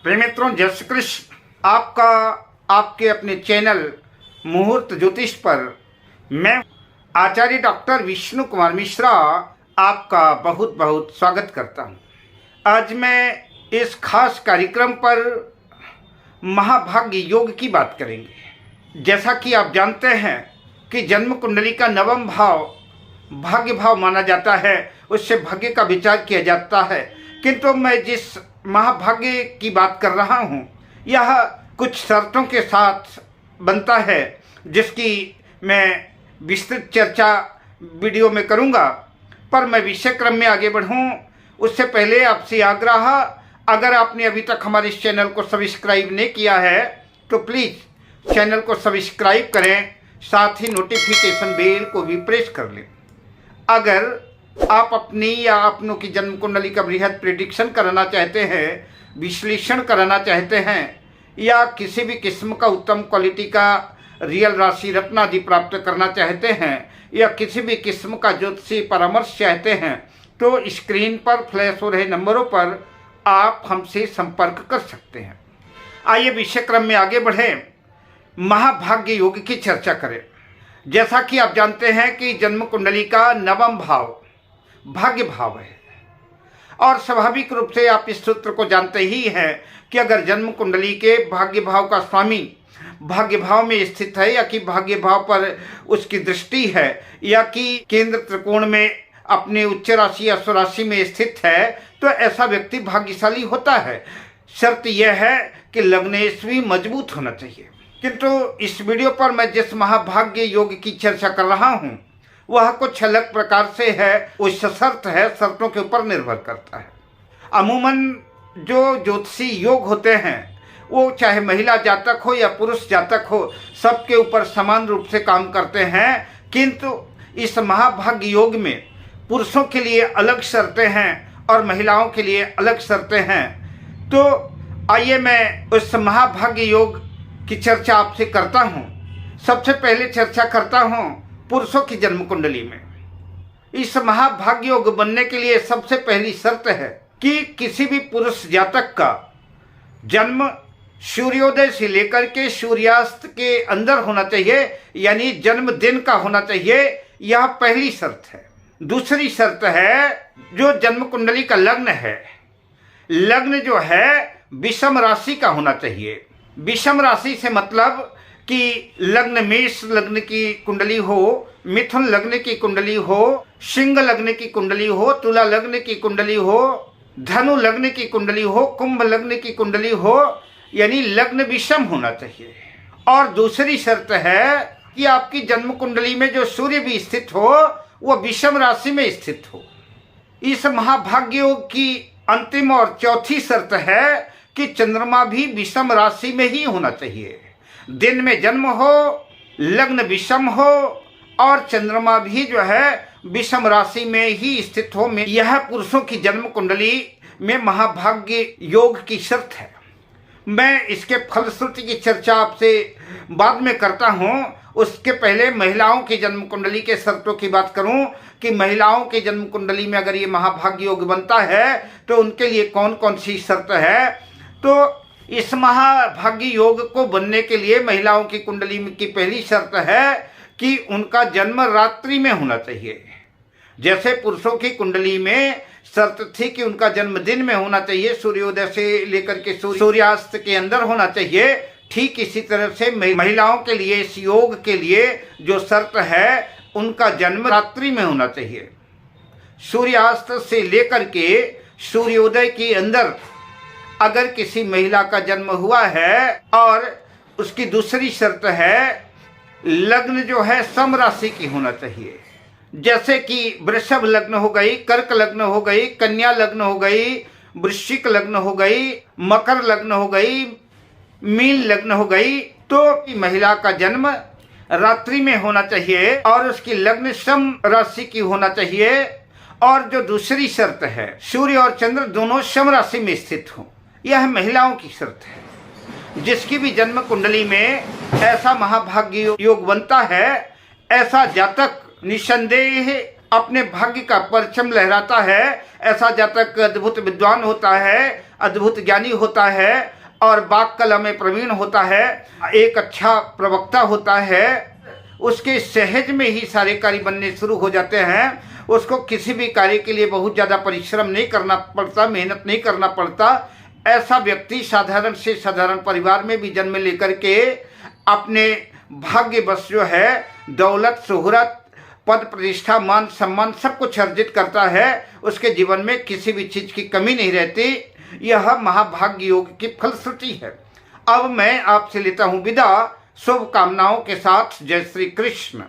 प्रिय मित्रों, जय श्री कृष्ण। आपका आपके अपने चैनल मुहूर्त ज्योतिष पर मैं आचार्य डॉक्टर विष्णु कुमार मिश्रा आपका बहुत बहुत स्वागत करता हूं। आज मैं इस खास कार्यक्रम पर महाभाग्य योग की बात करेंगे। जैसा कि आप जानते हैं कि जन्म कुंडली का नवम भाव भाग्य भाव माना जाता है, उससे भाग्य का विचार किया जाता है। किंतु मैं जिस महाभाग्य की बात कर रहा हूँ, यह कुछ शर्तों के साथ बनता है, जिसकी मैं विस्तृत चर्चा वीडियो में करूँगा। पर मैं विषय क्रम में आगे बढ़ूँ उससे पहले आपसे आग्रह, अगर आपने अभी तक हमारे इस चैनल को सब्सक्राइब नहीं किया है तो प्लीज़ चैनल को सब्सक्राइब करें, साथ ही नोटिफिकेशन बेल को भी प्रेस कर लें। अगर आप अपनी या अपनों की जन्म कुंडली का बृहद प्रेडिक्शन कराना चाहते हैं, विश्लेषण कराना चाहते हैं, या किसी भी किस्म का उत्तम क्वालिटी का रियल राशि रत्न आदि प्राप्त करना चाहते हैं, या किसी भी किस्म का ज्योतिषी परामर्श चाहते हैं, तो स्क्रीन पर फ्लैश हो रहे नंबरों पर आप हमसे संपर्क कर सकते हैं। आइए विषय क्रम में आगे बढ़ें, महाभाग्य योग की चर्चा करें। जैसा कि आप जानते हैं कि जन्म कुंडली का नवम भाव भाग्य भाव है, और स्वाभाविक रूप से आप इस सूत्र को जानते ही हैं कि अगर जन्म कुंडली के भाग्य भाव का स्वामी भाग्य भाव में स्थित है, या कि भाग्य भाव पर उसकी दृष्टि है, या कि केंद्र त्रिकोण में अपने उच्च राशि या स्वराशि में स्थित है, तो ऐसा व्यक्ति भाग्यशाली होता है। शर्त यह है कि लग्नेश्वी मजबूत होना चाहिए। किंतु इस वीडियो पर मैं जिस महाभाग्य योग की चर्चा कर रहा हूँ वह कुछ अलग प्रकार से है, उस शर्त है, शर्तों के ऊपर निर्भर करता है। अमूमन जो ज्योतिषी योग होते हैं वो चाहे महिला जातक हो या पुरुष जातक हो, सबके ऊपर समान रूप से काम करते हैं। किंतु इस महाभाग्य योग में पुरुषों के लिए अलग शर्तें हैं और महिलाओं के लिए अलग शर्तें हैं। तो आइए मैं उस महाभाग्य योग की चर्चा आपसे करता हूँ। सबसे पहले चर्चा करता हूँ पुरुषों की जन्म कुंडली में। इस महाभाग्य योग बनने के लिए सबसे पहली शर्त है कि किसी भी पुरुष जातक का जन्म सूर्योदय से लेकर के सूर्यास्त के अंदर होना चाहिए, यानी जन्म दिन का होना चाहिए। यह पहली शर्त है। दूसरी शर्त है जो जन्म कुंडली का लग्न है, लग्न जो है विषम राशि का होना चाहिए। विषम राशि से मतलब कि लग्न मेष लग्न की कुंडली हो, मिथुन लग्न की कुंडली हो, सिंह लग्न की कुंडली हो, तुला लग्न की कुंडली हो, धनु लग्न की कुंडली हो, कुंभ लग्न की कुंडली हो, यानी लग्न विषम होना चाहिए। और दूसरी शर्त है कि आपकी जन्म कुंडली में जो सूर्य भी स्थित हो वह विषम राशि में स्थित हो। इस महाभाग्य योग की अंतिम और चौथी शर्त है कि चंद्रमा भी विषम राशि में ही होना चाहिए। दिन में जन्म हो, लग्न विषम हो, और चंद्रमा भी जो है विषम राशि में ही स्थित हो। यह पुरुषों की जन्म कुंडली में महाभाग्य योग की शर्त है। मैं इसके फलश्रुति की चर्चा आपसे बाद में करता हूँ। उसके पहले महिलाओं की जन्म कुंडली के शर्तों की बात करूं कि महिलाओं की जन्म कुंडली में अगर ये महाभाग्य योग बनता है तो उनके लिए कौन कौन सी शर्त है। तो इस महाभाग्य योग को बनने के लिए महिलाओं की कुंडली की पहली शर्त है कि उनका जन्म रात्रि में होना चाहिए। जैसे पुरुषों की कुंडली में शर्त थी कि उनका जन्म दिन में होना चाहिए, सूर्योदय से लेकर के सूर्यास्त के अंदर होना चाहिए, ठीक इसी तरह से महिलाओं के लिए इस योग के लिए जो शर्त है उनका जन्म रात्रि में होना चाहिए। सूर्यास्त से लेकर के सूर्योदय के अंदर अगर किसी महिला का जन्म हुआ है, और उसकी दूसरी शर्त है लग्न जो है सम राशि की होना चाहिए। जैसे कि वृषभ लग्न हो गई, कर्क लग्न हो गई, कन्या लग्न हो गई, वृश्चिक लग्न हो गई, मकर लग्न हो गई, मीन लग्न हो गई, तो महिला का जन्म रात्रि में होना चाहिए और उसकी लग्न सम राशि की होना चाहिए। और जो दूसरी शर्त है सूर्य और चंद्र दोनों सम राशि में स्थित हों, यह महिलाओं की शर्त है। जिसकी भी जन्म कुंडली में ऐसा महाभाग्य योग बनता है, ऐसा जातक निसंदेह अपने भाग्य का परचम लहराता है। ऐसा जातक अद्भुत विद्वान होता है, अद्भुत ज्ञानी होता है और वाक कला में प्रवीण होता है, एक अच्छा प्रवक्ता होता है, उसके सहज में ही सारे कार्य बनने शुरू हो जाते हैं। उसको किसी भी कार्य के लिए बहुत ज़्यादा परिश्रम नहीं करना पड़ता, मेहनत नहीं करना पड़ता। ऐसा व्यक्ति साधारण से साधारण परिवार में भी जन्म लेकर के अपने भाग्यवश जो है दौलत, शोहरत, पद, प्रतिष्ठा, मान, सम्मान सब कुछ अर्जित करता है। उसके जीवन में किसी भी चीज़ की कमी नहीं रहती। यह महाभाग्य योग की फलश्रुति है। अब मैं आपसे लेता हूँ विदा, शुभकामनाओं के साथ। जय श्री कृष्ण।